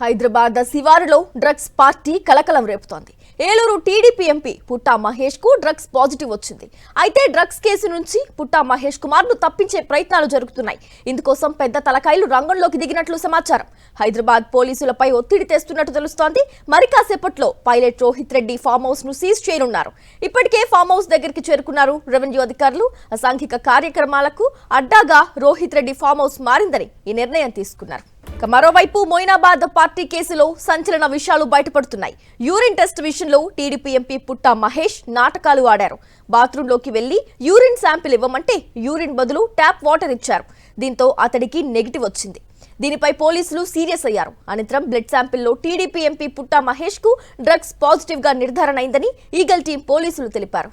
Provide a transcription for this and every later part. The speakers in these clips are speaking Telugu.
హైదరాబాద్ శివారులో డ్రగ్స్ పార్టీ కలకలం రేపుతోంది. ఏలూరు టీడీపీ ఎంపీ పుట్టా మహేష్ కు డ్రగ్స్ పాజిటివ్ వచ్చింది. అయితే డ్రగ్స్ కేసు నుంచి పుట్టా మహేష్ కుమార్ ను తప్పించే ప్రయత్నాలు జరుగుతున్నాయి. ఇందుకోసం పెద్ద తలకాయలు రంగంలోకి దిగినట్లు సమాచారం. హైదరాబాద్ పోలీసులపై ఒత్తిడి తెస్తున్నట్టు తెలుస్తోంది. మరి కాసేపట్లో pilot Rohit Reddy farm house ను సీజ్ చేయనున్నారు. ఇప్పటికే ఫామ్ హౌస్ దగ్గరికి చేరుకున్నారు రెవెన్యూ అధికారులు. అసాంఘిక కార్యక్రమాలకు అడ్డాగా రోహిత్ రెడ్డి ఫామ్ హౌస్ మారిందని ఈ నిర్ణయం తీసుకున్నారు. మరోవైపు మొయినాబాద్ పార్టీ కేసులో సంచలన విషయాలు బయటపడుతున్నాయి. యూరిన్ టెస్ట్ విషయంలో టీడీపీ ఎంపీ పుట్టా మహేష్ నాటకాలు ఆడారు. బాత్రూంలోకి వెళ్లి యూరిన్ శాంపిల్ ఇవ్వమంటే యూరిన్ బదులు ట్యాప్ వాటర్ ఇచ్చారు. దీంతో అతడికి నెగిటివ్ వచ్చింది. దీనిపై పోలీసులు సీరియస్ అయ్యారు. అనంతరం బ్లడ్ శాంపిల్లో టీడీపీ ఎంపీ పుట్టా మహేష్ కు డ్రగ్స్ పాజిటివ్ గా నిర్ధారణ అయిందని ఈగల్ టీం పోలీసులు తెలిపారు.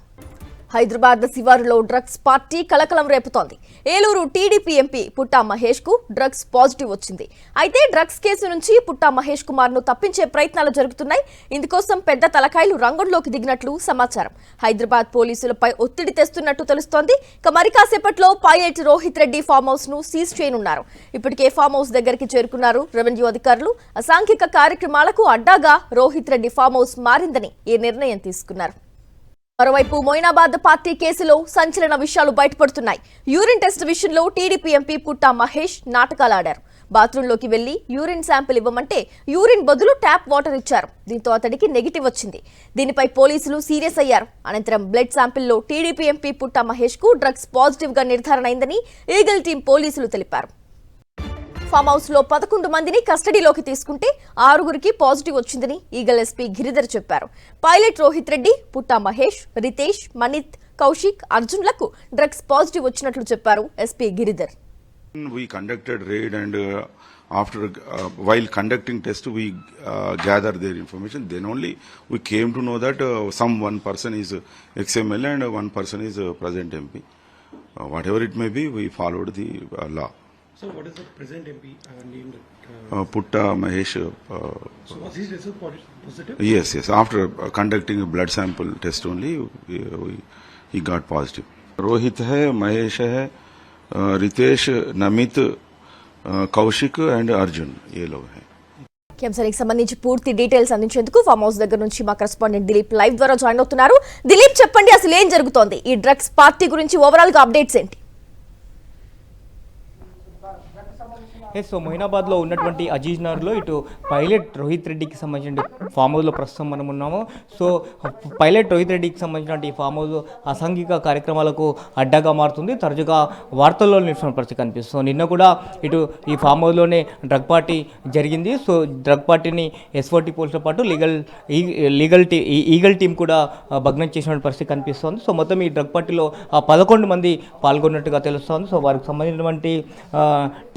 హైదరాబాద్ శివారులో డ్రగ్స్ పార్టీ కలకలం రేపుతోంది. ఏలూరు టీడీపీ ఎంపీ పుట్టా మహేష్ కు డ్రగ్స్ పాజిటివ్ వచ్చింది. అయితే డ్రగ్స్ కేసు నుంచి పుట్టా మహేష్ కుమార్ ను తప్పించే ప్రయత్నాలు జరుగుతున్నాయి. ఇందుకోసం పెద్ద తలకాయలు రంగంలోకి దిగినట్లు సమాచారం. హైదరాబాద్ పోలీసులపై ఒత్తిడి తెస్తున్నట్టు తెలుస్తోంది. మరి కాసేపట్లో pilot Rohit Reddy farm house ను సీజ్ చేయనున్నారు. ఇప్పటికే ఫామ్ హౌస్ దగ్గరికి చేరుకున్నారు రెవెన్యూ అధికారులు. అసాంఘిక కార్యక్రమాలకు అడ్డాగా రోహిత్ రెడ్డి ఫామ్ హౌస్ మారిందని ఈ నిర్ణయం తీసుకున్నారు. మరోవైపు మొయినాబాద్ పార్టీ కేసులో సంచలన విషయాలు బయటపడుతున్నాయి. యూరిన్ టెస్ట్ విషయంలో టీడీపీ ఎంపీ పుట్టా మహేష్ నాటకాలు ఆడారు. బాత్రూంలోకి వెళ్లి యూరిన్ శాంపిల్ ఇవ్వమంటే యూరిన్ బదులు ట్యాప్ వాటర్ ఇచ్చారు. దీంతో అతడికి నెగిటివ్ వచ్చింది. దీనిపై పోలీసులు సీరియస్ అయ్యారు. అనంతరం బ్లడ్ శాంపిల్లో టీడీపీ ఎంపీ పుట్టా మహేష్ కు డ్రగ్స్ పాజిటివ్ గా నిర్ధారణ అయిందని ఈగల్ టీం పోలీసులు తెలిపారు. ఫామ్ హౌస్ లో 11 మందిని కస్టడీలోకి తీసుకుంటే 6గురికి పాజిటివ్ వచ్చిందని ఈగల్ ఎస్పీ గిరిధర్ చెప్పారు. పైలట్ రోహిత్ రెడ్డి, పుట్టా మహేష్, రితేష్, మనిత్, కౌశిక్, అర్జున్లకు డ్రగ్స్ పాజిటివ్ వచ్చినట్లు చెప్పారు SP Giridhar. We conducted raid and while conducting test we gather their information. Then only we came to know that one person is XML and one person is present MP. Whatever it may be, we followed the law. So what is the present MP named? Putta Mahesh. So was his result positive? Yes. After conducting a blood sample test only, he got positive. Rohit hai, Mahesh hai, Ritesh, Namit, Kaushik and Arjun. ये लोग हैं. అంశానికి సంబంధించి పూర్తి డీటెయిల్స్ అందించేందుకు ఫామ్ హౌస్ దగ్గర నుంచి మా కరెస్పాండెంట్ దిలీప్ లైవ్ ద్వారా జాయిన్ అవుతున్నారు. దిలీప్, చెప్పండి, అసలు ఏం జరుగుతోంది? ఈ డ్రగ్స్ పార్టీ గురించి ఓవరాల్ గా అప్డేట్స్ ఏంటి? సో మొయినాబాద్లో ఉన్నటువంటి అజీజ్ నగర్లో ఇటు పైలట్ రోహిత్ రెడ్డికి సంబంధించిన ఫామ్ హౌస్లో ప్రస్తుతం మనం ఉన్నాము. సో పైలట్ రోహిత్ రెడ్డికి సంబంధించిన ఈ ఫామ్ హౌస్ అసాంఘిక కార్యక్రమాలకు అడ్డాగా మారుతుంది. తరచుగా వార్తల్లో నిలిచిన పరిస్థితి కనిపిస్తుంది. నిన్న కూడా ఇటు ఈ ఫామ్ హౌస్లోనే డ్రగ్ పార్టీ జరిగింది. సో డ్రగ్ పార్టీని ఎస్ఓటీ పోలీసులతో పాటు ఈగల్ టీం కూడా భగ్నం చేసిన పరిస్థితి కనిపిస్తోంది. సో మొత్తం ఈ డ్రగ్ పార్టీలో 11 మంది పాల్గొన్నట్టుగా తెలుస్తోంది. సో వారికి సంబంధించినటువంటి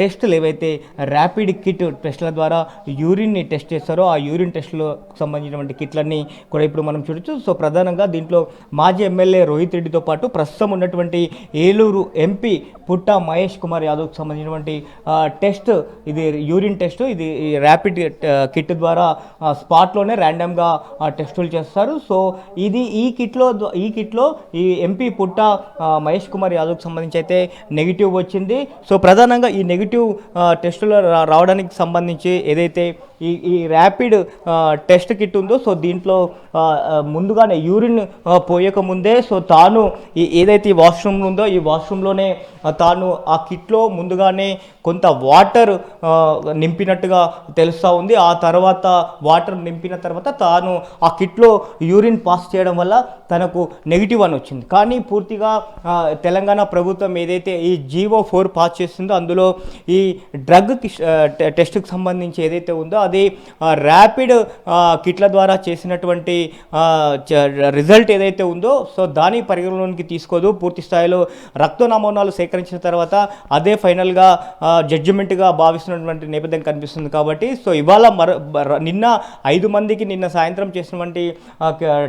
టెస్టులు ఏవైతే ర్యాపిడ్ కిట్ టెస్టుల ద్వారా యూరిన్ని టెస్ట్ చేస్తారో ఆ యూరిన్ టెస్టులో సంబంధించినటువంటి కిట్లన్నీ కూడా ఇప్పుడు మనం చూడొచ్చు. సో ప్రధానంగా దీంట్లో మాజీ ఎమ్మెల్యే రోహిత్ రెడ్డితో పాటు ప్రస్తుతం ఉన్నటువంటి ఏలూరు ఎంపీ పుట్టా మహేష్ కుమార్ యాదవ్కి సంబంధించినటువంటి టెస్ట్, ఇది యూరిన్ టెస్ట్, ఇది ర్యాపిడ్ కిట్ ద్వారా స్పాట్లోనే ర్యాండమ్గా టెస్టులు చేస్తారు. సో ఇది ఈ కిట్లో ఈ ఎంపీ పుట్టా మహేష్ కుమార్ యాదవ్కి సంబంధించి అయితే నెగిటివ్ వచ్చింది. సో ప్రధానంగా ఈ నెగిటివ్ టెస్టులు రావడానికి సంబంధించి ఏదైతే ఈ ర్యాపిడ్ టెస్ట్ కిట్ ఉందో, సో దీంట్లో ముందుగానే యూరిన్ పోయకముందే సో తాను ఏదైతే ఈ వాష్రూమ్ ఉందో ఈ వాష్రూమ్లోనే తాను ఆ కిట్లో ముందుగానే కొంత వాటర్ నింపినట్టుగా తెలుస్తూ ఉంది. ఆ తర్వాత వాటర్ నింపిన తర్వాత తాను ఆ కిట్లో యూరిన్ పాస్ చేయడం వల్ల తనకు నెగిటివ్ అని వచ్చింది. కానీ పూర్తిగా తెలంగాణ ప్రభుత్వం ఏదైతే ఈ GO4 పాస్ చేస్తుందో అందులో ఈ డ్రగ్ టెస్ట్కి సంబంధించి ఏదైతే ఉందో అది ర్యాపిడ్ కిట్ల ద్వారా చేసినటువంటి రిజల్ట్ ఏదైతే ఉందో సో దాని పరిగణలోనికి తీసుకోదు. పూర్తి స్థాయిలో రక్త నమూనాలు సేకరించిన తర్వాత అదే ఫైనల్గా జడ్జిమెంట్గా భావిస్తున్నటువంటి నేపథ్యం కనిపిస్తుంది. కాబట్టి సో ఇవాళ నిన్న 5 మందికి నిన్న సాయంత్రం చేసినటువంటి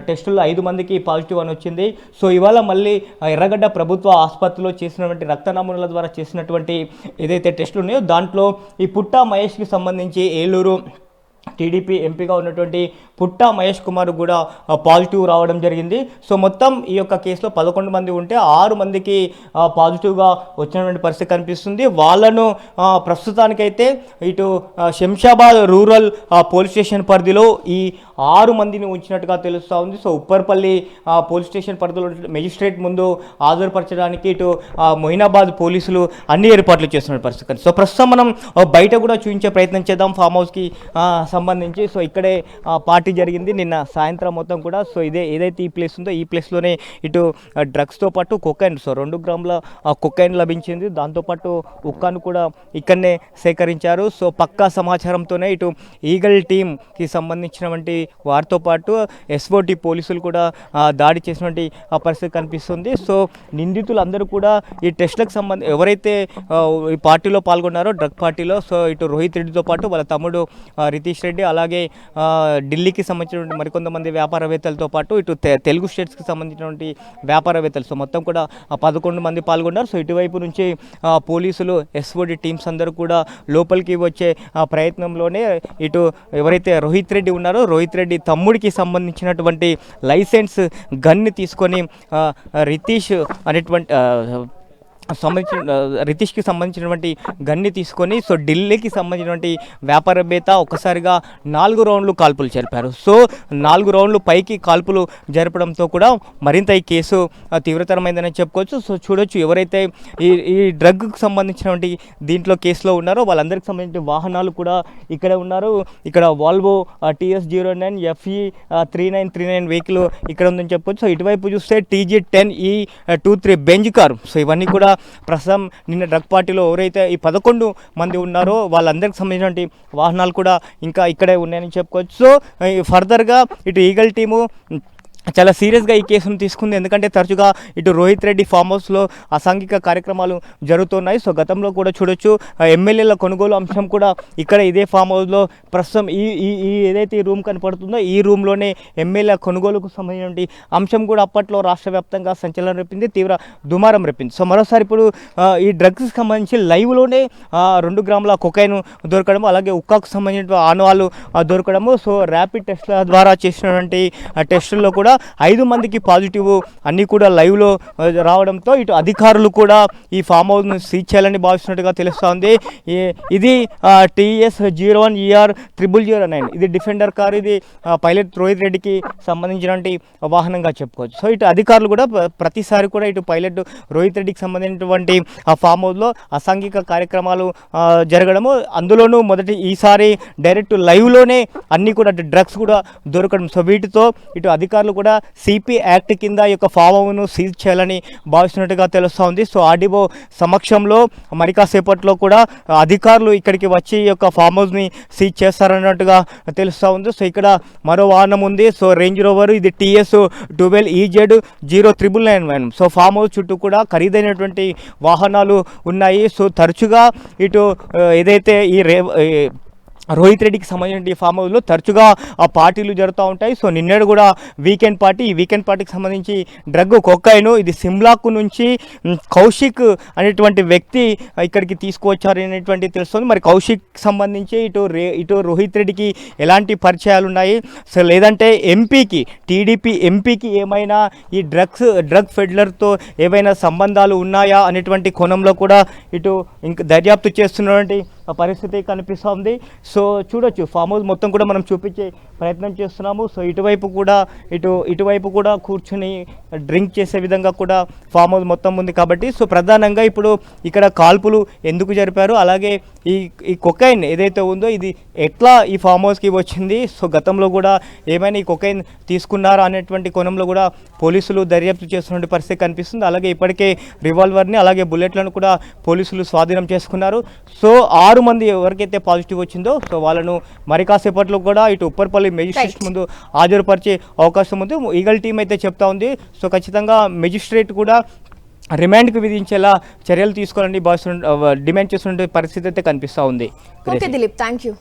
టెస్టుల్లో 5 మందికి పాజిటివ్ అని వచ్చింది. సో ఇవాళ మళ్ళీ ఎర్రగడ్డ ప్రభుత్వ ఆసుపత్రిలో చేసినటువంటి రక్త నమూనాల ద్వారా చేసినటువంటి ఏదైతే టెస్టులు ఉన్నాయో దాంట్లో ఈ పుట్టా మహేష్కి సంబంధించి ఏలూరు టీడీపీ ఎంపీగా ఉన్నటువంటి పుట్టా మహేష్ కుమార్ కూడా పాజిటివ్ రావడం జరిగింది. సో మొత్తం ఈ యొక్క కేసులో 11 మంది ఉంటే 6 మందికి పాజిటివ్గా వచ్చినటువంటి పరిస్థితి కనిపిస్తుంది. వాళ్ళను ప్రస్తుతానికైతే ఇటు శంషాబాద్ రూరల్ పోలీస్ స్టేషన్ పరిధిలో ఈ 6 మందిని ఉంచినట్టుగా తెలుస్తూ ఉంది. సో ఉప్పర్పల్లి పోలీస్ స్టేషన్ పరిధిలో మెజిస్ట్రేట్ ముందు హాజరుపరచడానికి ఇటు మొయినాబాద్ పోలీసులు అన్ని ఏర్పాట్లు చేస్తున్న పరిస్థితి. సో ప్రస్తుతం మనం బయట కూడా చూపించే ప్రయత్నం చేద్దాం ఫామ్ హౌస్కి సంబంధించి. సో ఇక్కడే పార్టీ జరిగింది నిన్న సాయంత్రం మొత్తం కూడా. సో ఏదైతే ఈ ప్లేస్ ఉందో ఈ ప్లేస్లోనే ఇటు డ్రగ్స్తో పాటు కొకైన్, సో 2 గ్రాముల కొకైన్ లభించింది. దాంతోపాటు ఉక్కాను కూడా ఇక్కడనే సేకరించారు. సో పక్కా సమాచారంతోనే ఇటు ఈగల్ టీమ్కి సంబంధించినటువంటి వారితో పాటు ఎస్ఓటి పోలీసులు కూడా దాడి చేసినటువంటి పరిస్థితి కనిపిస్తుంది. సో నిందితులందరూ కూడా ఈ టెస్ట్లకు ఎవరైతే ఈ పార్టీలో పాల్గొన్నారో డ్రగ్ పార్టీలో, సో ఇటు రోహిత్ రెడ్డితో పాటు వాళ్ళ తమ్ముడు రితీష్ రెడ్డి, అలాగే ఢిల్లీకి సంబంధించినటువంటి మరికొంతమంది వ్యాపారవేత్తలతో పాటు ఇటు తెలుగు స్టేట్స్కి సంబంధించినటువంటి వ్యాపారవేత్తలు, సో మొత్తం కూడా 11 మంది పాల్గొన్నారు. సో ఇటువైపు నుంచి పోలీసులు ఎస్ఓడి టీమ్స్ అందరూ కూడా లోపలికి వచ్చే ప్రయత్నంలోనే ఇటు ఎవరైతే రోహిత్ రెడ్డి ఉన్నారో రోహిత్ రెడ్డి తమ్ముడికి సంబంధించినటువంటి లైసెన్స్ గన్ని తీసుకొని రితీష్ అనేటువంటి రితీష్కి సంబంధించినటువంటి గన్ని తీసుకొని సో ఢిల్లీకి సంబంధించినటువంటి వ్యాపారవేత్త ఒక్కసారిగా 4 రౌండ్లు కాల్పులు జరిపారు. సో 4 రౌండ్లు పైకి కాల్పులు జరపడంతో కూడా మరింత ఈ కేసు తీవ్రతరమైందని చెప్పుకోవచ్చు. సో చూడొచ్చు ఎవరైతే ఈ డ్రగ్కి సంబంధించినటువంటి దీంట్లో కేసులో ఉన్నారో వాళ్ళందరికీ సంబంధించిన వాహనాలు కూడా ఇక్కడ ఉన్నారు. ఇక్కడ వాల్వో TS09 FE 3939 వెహికల్ ఇక్కడ ఉందని చెప్పుకోవచ్చు. సో ఇటువైపు చూస్తే TG10E23 బెంజ్ కారు. సో ఇవన్నీ కూడా ప్రస్తుతం నిన్న డ్రగ్ పార్టీలో ఎవరైతే ఈ 11 మంది ఉన్నారో వాళ్ళందరికీ సంబంధించిన వాహనాలు కూడా ఇంకా ఇక్కడే ఉన్నాయని చెప్పుకోవచ్చు. సో ఫర్దర్గా ఇటు ఈగల్ టీము చాలా సీరియస్గా ఈ కేసును తీసుకుంది. ఎందుకంటే తరచుగా ఇటు రోహిత్ రెడ్డి ఫామ్ హౌస్లో అసాంఘిక కార్యక్రమాలు జరుగుతున్నాయి. సో గతంలో కూడా చూడొచ్చు ఎమ్మెల్యేల కొనుగోలు అంశం కూడా ఇక్కడ ఇదే ఫామ్ హౌస్లో ప్రస్తుతం ఈ ఏదైతే ఈ రూమ్ కనపడుతుందో ఈ రూమ్లోనే ఎమ్మెల్యే కొనుగోలుకు సంబంధించిన అంశం కూడా అప్పట్లో రాష్ట్ర వ్యాప్తంగా సంచలనం రేపింది, తీవ్ర దుమారం రేపింది. సో మరోసారి ఇప్పుడు ఈ డ్రగ్స్కి సంబంధించి లైవ్లోనే 2 గ్రాముల కొకైన్ దొరకడము, అలాగే ఉక్కాకు సంబంధించిన ఆనవాళ్ళు దొరకడము. సో ర్యాపిడ్ టెస్ట్ల ద్వారా చేసినటువంటి టెస్టుల్లో కూడా 5 మందికి పాజిటివ్ అన్నీ కూడా లైవ్లో రావడంతో ఇటు అధికారులు కూడా ఈ ఫామ్ హౌస్ను సీజ్ చేయాలని భావిస్తున్నట్టుగా తెలుస్తోంది. ఇది TS01ER 0009 ఇది డిఫెండర్ కార్, ఇది పైలట్ రోహిత్ రెడ్డికి సంబంధించినటువంటి వాహనంగా చెప్పుకోవచ్చు. సో ఇటు అధికారులు కూడా ప్రతిసారి కూడా ఇటు పైలట్ రోహిత్ రెడ్డికి సంబంధించినటువంటి ఆ ఫామ్ హౌస్లో అసాంఘిక కార్యక్రమాలు జరగడము, అందులోనూ ఈసారి డైరెక్ట్ లైవ్లోనే అన్నీ కూడా డ్రగ్స్ కూడా దొరకడం. సో వీటితో ఇటు అధికారులు కూడా సిపి యాక్ట్ కింద ఈ యొక్క ఫామ్ హౌస్ను సీజ్ చేయాలని భావిస్తున్నట్టుగా తెలుస్తోంది. సో ఆర్డీఓ సమక్షంలో మరి కాసేపట్లో కూడా అధికారులు ఇక్కడికి వచ్చి ఈ యొక్క ఫామ్ హౌస్ని సీజ్ చేస్తారన్నట్టుగా తెలుస్తూ ఉంది. సో ఇక్కడ మరో వాహనం ఉంది. సో రేంజ్ రోవర్, ఇది TS12EZ 0999. సో ఫామ్ హౌస్ చుట్టూ కూడా ఖరీదైనటువంటి వాహనాలు ఉన్నాయి. సో తరచుగా ఇటు ఏదైతే ఈ రోహిత్ రెడ్డికి సంబంధించిన ఫామ్ హౌస్లో తరచుగా ఆ పార్టీలు జరుగుతూ ఉంటాయి. సో నిన్నడు కూడా వీకెండ్ పార్టీ, ఈ వీకెండ్ పార్టీకి సంబంధించి డ్రగ్ కొకైను ఇది సిమ్లాకు నుంచి కౌశిక్ అనేటువంటి వ్యక్తి ఇక్కడికి తీసుకువచ్చారు అనేటువంటి తెలుస్తుంది. మరి కౌశిక్ సంబంధించి ఇటు రోహిత్ రెడ్డికి ఎలాంటి పరిచయాలు ఉన్నాయి, సో లేదంటే ఎంపీకి టీడీపీ ఎంపీకి ఏమైనా ఈ డ్రగ్ ఫెడ్లర్తో ఏవైనా సంబంధాలు ఉన్నాయా అనేటువంటి కోణంలో కూడా ఇటు ఇంకా దర్యాప్తు చేస్తున్నటువంటి పరిస్థితి కనిపిస్తుంది. సో చూడొచ్చు ఫామ్ హౌస్ మొత్తం కూడా మనం చూపించే ప్రయత్నం చేస్తున్నాము. సో ఇటువైపు కూడా కూర్చుని డ్రింక్ చేసే విధంగా కూడా ఫామ్ హౌస్ మొత్తం ఉంది కాబట్టి సో ప్రధానంగా ఇప్పుడు ఇక్కడ కాల్పులు ఎందుకు జరిపారు, అలాగే ఈ కొకైన్ ఏదైతే ఉందో ఇది ఎట్లా ఈ ఫామ్ హౌస్కి వచ్చింది, సో గతంలో కూడా ఏమైనా ఈ కొకైన్ తీసుకున్నారా అనేటువంటి కోణంలో కూడా పోలీసులు దర్యాప్తు చేస్తున్న పరిస్థితి కనిపిస్తుంది. అలాగే ఇప్పటికే రివాల్వర్ని అలాగే బుల్లెట్లను కూడా పోలీసులు స్వాధీనం చేసుకున్నారు. సో 6 మంది ఎవరికైతే పాజిటివ్ వచ్చిందో సో వాళ్ళను మరి కాసేపట్లో కూడా ఇటు ఉప్పర్పల్లి మెజిస్ట్రేట్ ముందు హాజరుపరిచే అవకాశం ఉంది. ఈగల్ టీం అయితే చెప్తా ఉంది. సో ఖచ్చితంగా మెజిస్ట్రేట్ కూడా రిమాండ్కి విధించేలా చర్యలు తీసుకోవాలని డిమాండ్ చేస్తున్న పరిస్థితి అయితే కనిపిస్తూ ఉంది. Okay Dilip, thank you.